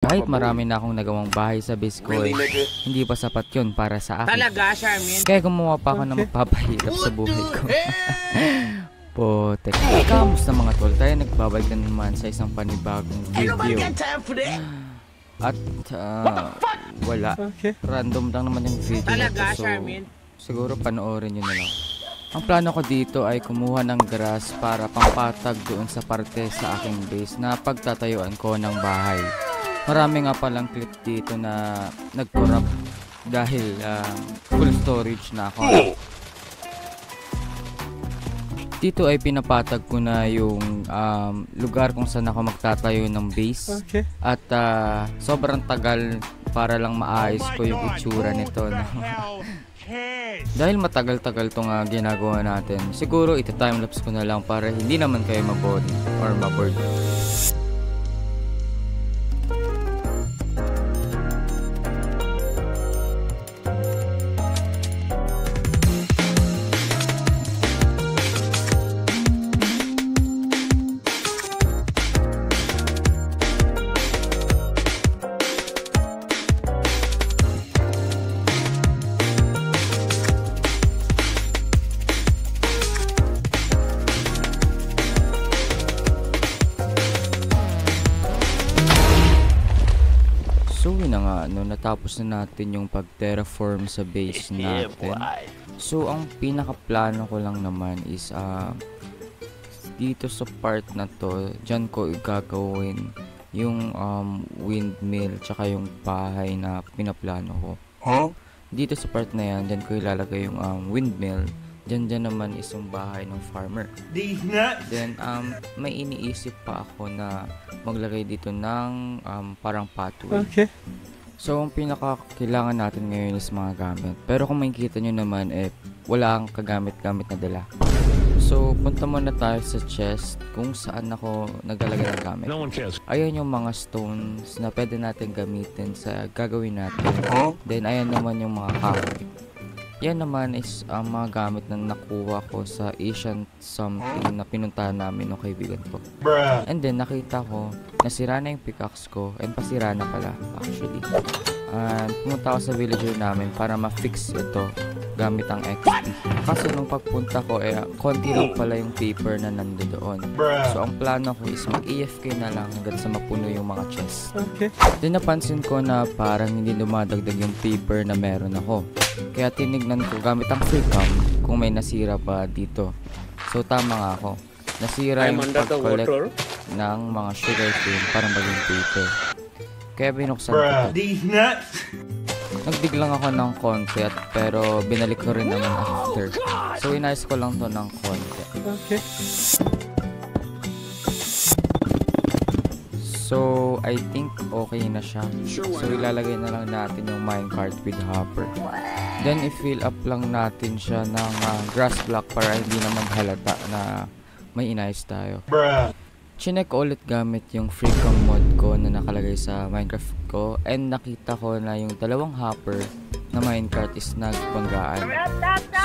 Kahit marami na akong nagawang bahay sa base ko, hindi pa sapat yun para sa akin. Talaga, Charmin? Kaya gumawa pa ako na magpapahirap sa buhay ko. Potek. Kamusta mga tol? Tayo nagbabalik na naman sa isang panibagong video. At wala. Random lang naman yung video Talaga, nito. So Charmin? siguro panoorin nyo na lang. Ang plano ko dito ay kumuha ng grass para pampatag doon sa parte sa aking base na pagtatayuan ko ng bahay. Marami nga palang clip dito na nag-corrupt dahil full storage na ako. Dito ay pinapatag ko na yung lugar kung saan ako magtatayo ng base. At sobrang tagal para lang maayos ko yung itsura nito. Dahil matagal-tagal itong ginagawa natin, siguro iti-timelapse ko na lang para hindi naman kayo maboard or maboard. So yun na nga, natapos na natin yung pag-terraform sa base natin. So ang pinaka-plano ko lang naman is dito sa part na to, dyan ko gagawin yung windmill tsaka yung bahay na pinaplano ko. Dito sa part na yan, dyan ko ilalagay yung windmill. Dyan naman is yung bahay ng farmer. Then may iniisip pa ako na maglagay dito ng parang pathway. So ang pinaka kailangan natin ngayon is mga gamit. Pero kung makikita nyo naman wala kang kagamit-gamit na dala. So punta muna tayo sa chest kung saan ako naglalagay ng gamit. Ayan yung mga stones na pwede natin gamitin sa gagawin natin. Then ayan naman yung mga kahoy. Yan naman is ang mga gamit na nakuha ko sa Asian something na pinuntahan namin ng kaibigan ko. And then nakita ko nasira na yung pickaxe ko and pasira na pala actually. And pumunta ako sa villager namin para ma-fix ito gamit ang XP. Kasi nung pagpunta ko konti lang pala yung paper na nandoon. So ang plano ko is mag-AFK na lang hanggang sa mapuno yung mga chest. Then napansin ko na parang hindi dumadagdag yung paper na meron ako. Kaya tinignan ko gamit ang free cam kung may nasira pa dito. So tama nga ako. Nasira yung pag-collect ng mga sugarcane para maging paper. Kaya binuksan ko ito. Nagdig lang ako ng konti pero binalik ko rin naman after. So inayos ko lang to ng konti. So I think okay na siya. So ilalagay na lang natin yung minecart with hopper. Then i-fill up lang natin siya ng grass block para hindi naman halata na may inayos tayo. Chinek ko ulit gamit yung freecam mod ko na nakalagay sa Minecraft ko and nakita ko na yung dalawang hopper na minecart is nagbanggaan.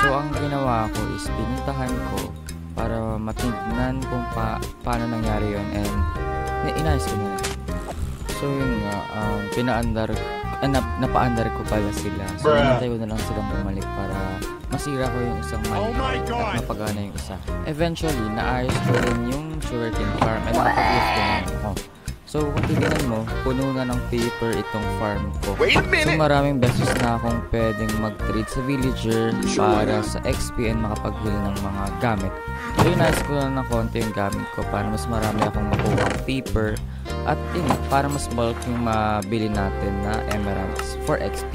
So ang ginawa ko is pinuntahan ko para matignan kung paano nangyari yun and inayos ko na. So yun nga, napaandar ko pala sila. So hinantay ko na lang silang bumalik para masira ko yung isang minecart at mapagana yung isa. Eventually, naayos ko rin yung sugarcane farm and nakapag-lift ko naman ako. So kung titignan mo, puno na ng paper itong farm ko. So maraming beses na akong pwedeng mag-trade sa villager para sa XP and makapag-heal ng mga gamit. So inayos ko lang ng konti yung gamit ko para mas marami akong makuha paper at para mas bulk yung mabili natin na emeralds for XP.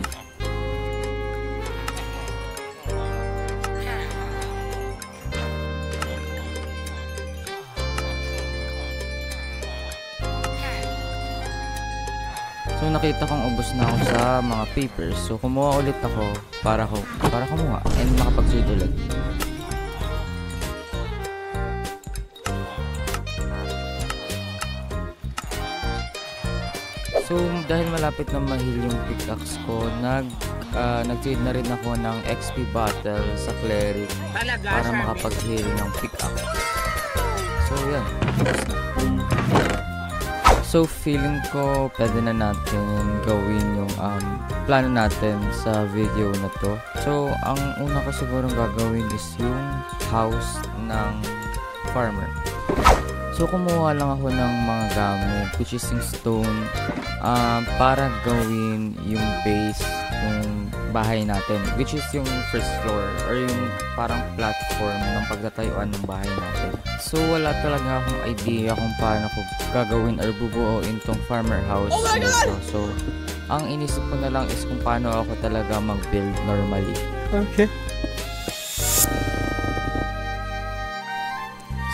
So nakita kong ubos na ako sa mga papers. So kumuha ulit ako para kumuha and makapag-trade ulit. So dahil malapit na mahil yung pickaxe ko, nag-trade na rin ako ng XP battle sa cleric para makapag-heal ng pickaxe. So yan. So feeling ko pwede na natin gawin yung plano natin sa video na to. So ang una ko siguro gagawin is yung house ng farmer. So kumuha lang ako ng mga gamit which is yung stone para gawin yung base ng bahay natin, which is yung first floor or yung parang platform ng pagtatayuan ng bahay natin. So wala talaga akong idea kung paano ko gagawin or bubuuin tong farmer house nito. So ang inisip ko na lang is kung paano ako talaga mag-build normally. Okay.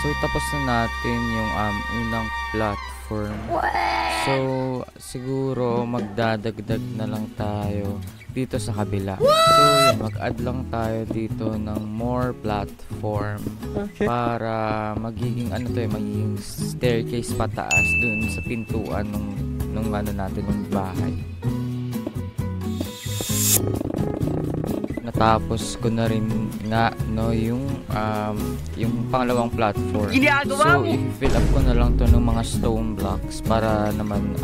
So tapos na natin yung unang platform. So siguro magdadagdag na lang tayo dito sa kabila. So yun, mag-add lang tayo dito ng more platform para magiging magiging staircase pataas dun sa pintuan nung natin ng bahay. Natapos ko na rin nga yung pangalawang platform. So i-fill up ko na lang to ng mga stone blocks para naman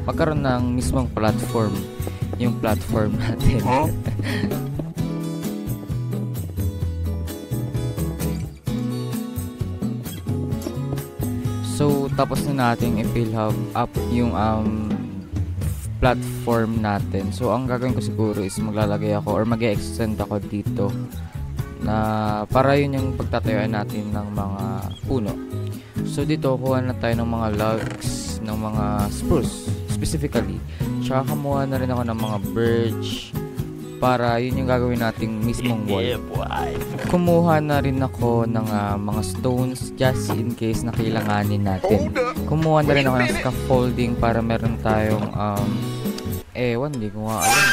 magkaroon ng mismong platform yung platform natin. So tapos na natin i-fill up yung platform natin. So ang gagawin ko siguro is maglalagay ako or mag-extend ako dito na para yun yung pagtatayuan natin ng mga puno. So dito kuha na tayo ng mga logs ng mga spruce specifically. Tsaka kumuha na rin ako ng mga birch para yun yung gagawin nating mismong wall. Kumuha na rin ako ng mga stones just in case na kailanganin natin. Kumuha na rin ako ng scaffolding para meron tayong hindi ko nga alam.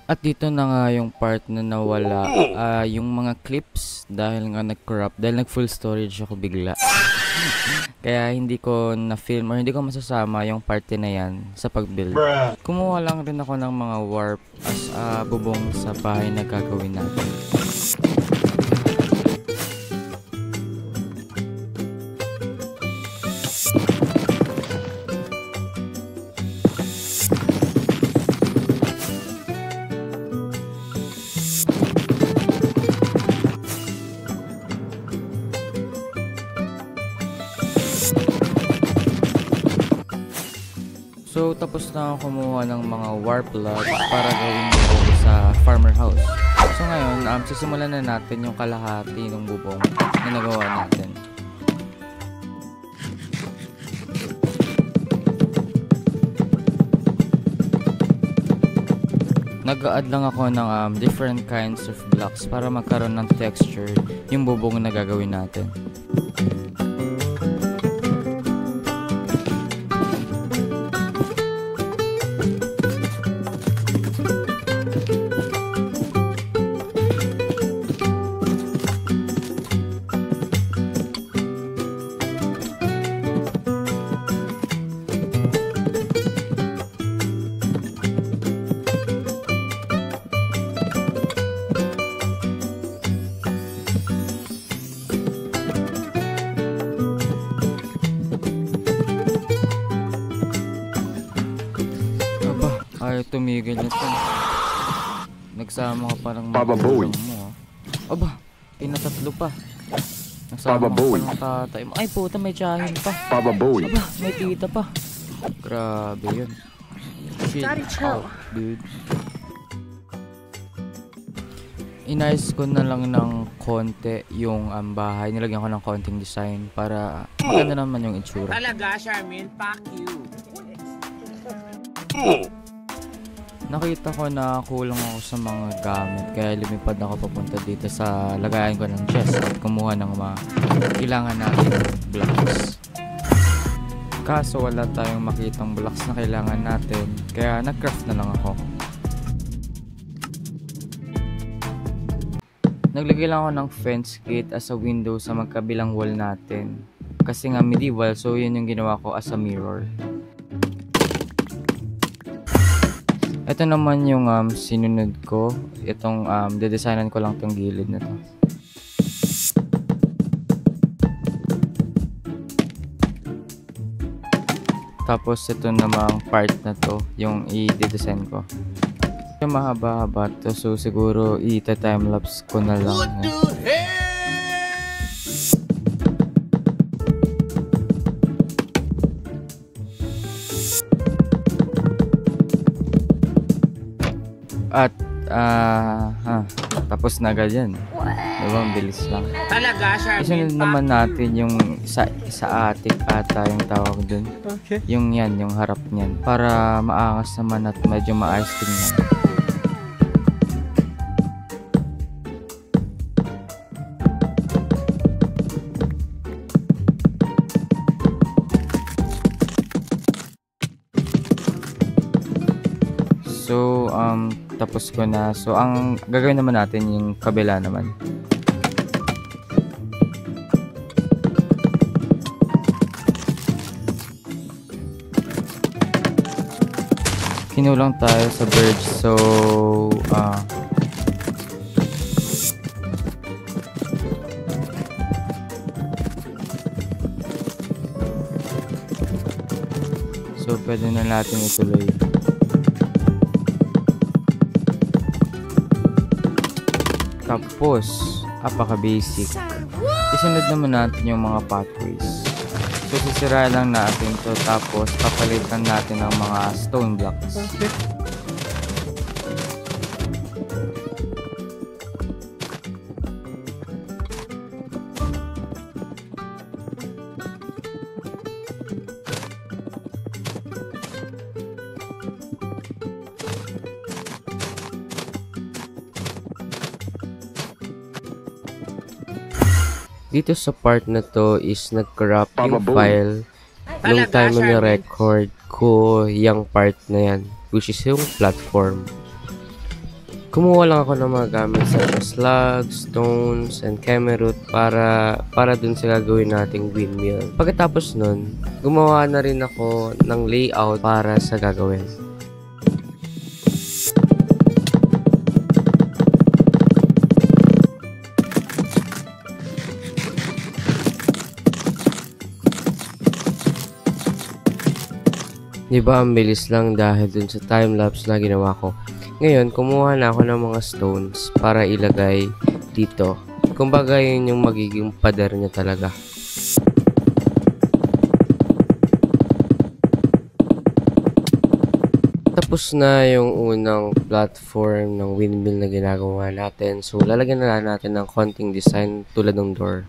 At dito na nga yung part na nawala yung mga clips dahil nga nag-crop, dahil nag-full storage ako bigla. Kaya hindi ko na-film or hindi ko masasama yung parte na yan sa pag-build. Kumuha lang rin ako ng mga warp as bubong sa bahay na gagawin natin. So tapos na ako kumuha ng mga warp logs para gawin bubong sa farmer house. So ngayon, sisimulan na natin yung kalahati ng bubong na nagawa natin. Nag-add lang ako ng different kinds of blocks para magkaroon ng texture yung bubong na gagawin natin. Ay, tumigil ito. Nagsama ka parang magulang mo. Aba, pinatatlo pa. Nagsama ka parang tatay mo. Ay, puta, may tiyahin pa. Aba, may tita pa. Grabe yun. Chill Daddy, chill. out, dude. Inayos ko na lang ng konti yung bahay. Nilagyan ko ng konting design para maganda naman yung itsura. Talaga, Charmin, fuck you. Nakita ko na kulang ako sa mga gamit kaya lumipad ako papunta dito sa lagayan ko ng chest at kumuha ng mga kailangan natin blocks. Kaso wala tayong makitang blocks na kailangan natin kaya nag-craft na lang ako. Naglagay lang ako ng fence gate as a window sa magkabilang wall natin. Kasi nga medieval, so yun yung ginawa ko as a mirror. Ito naman yung sinunod ko. Itong dedesignan ko lang tong gilid na to. Tapos ito namang part na to yung i-design ko. Yung mahaba-haba to, so siguro i-timelapse ko na lang. What the hell? At tapos na agad yan. Diba, ang bilis lang. Talaga, Charmin, Isunod naman natin yung sa attic ata yung tawag dun. Okay. Yung yan, yung harap niyan. Para maangas naman at medyo maayos tingnan. So, tapos ko na. So, ang gagawin naman natin yung kabila naman. Kinulang tayo sa bridge. So, pwede na natin ituloy. Tapos, apaka-basic. Isunod naman natin yung mga pathways. So, sisirayan lang natin to tapos papalitan natin ng mga stone blocks. Okay. Dito sa part na to is nag-corrupt yung file nung time na ni-record ko yung part na yan, which is yung platform. Kumuha lang ako ng mga gamit such as slugs, stones, and cameroot para dun sa gagawin nating windmill. Pagkatapos nun, gumawa na rin ako ng layout para sa gagawin. Diba ang bilis lang dahil dun sa timelapse na ginawa ko. Ngayon, kumuha na ako ng mga stones para ilagay dito. Kumbaga yun yung magiging pader niya talaga. Tapos na yung unang platform ng windmill na ginagawa natin. So, lalagyan na lang natin ng konting design tulad ng door.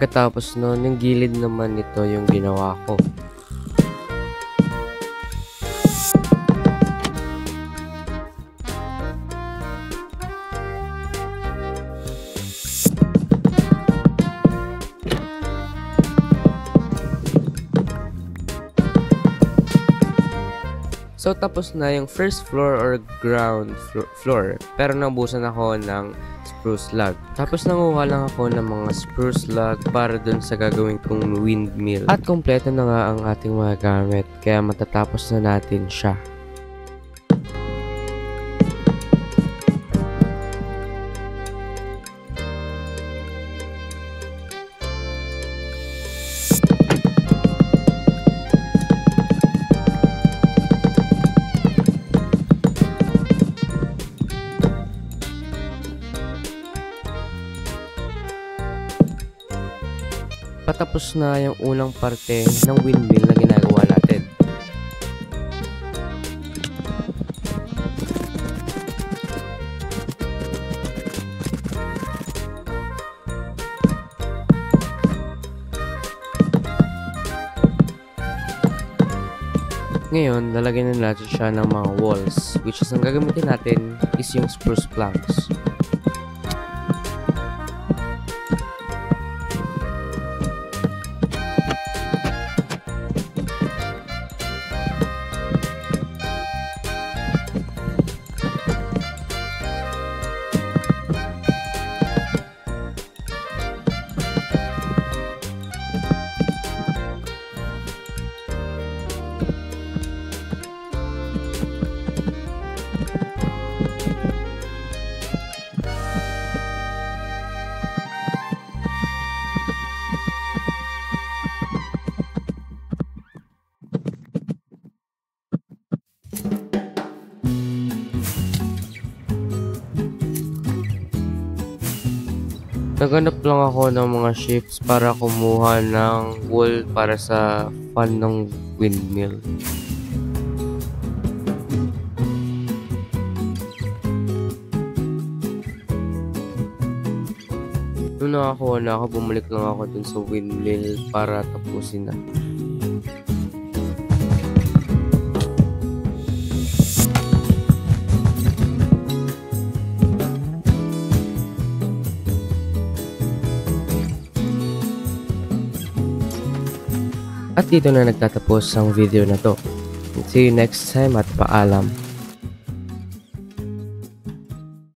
Pagkatapos nun, yung gilid naman nito yung ginawa ko. So, tapos na yung first floor or ground floor. Pero nabusan ako ng spruce log. Tapos nanguha lang ako ng mga spruce log para dun sa gagawin kong windmill. At kompleto na nga ang ating mga gamit. Kaya matatapos na natin siya. patapos na yung unang parte ng windmill na ginagawa natin. Ngayon, lalagyan na natin siya ng mga walls, which is ang gagamitin natin is yung spruce planks. Naghanap lang ako ng mga shapes para kumuha ng wool para sa fan ng windmill. Doon ako bumalik lang ako dun sa windmill para tapusin na. At dito na nagtatapos ang video na to. See you next time at paalam.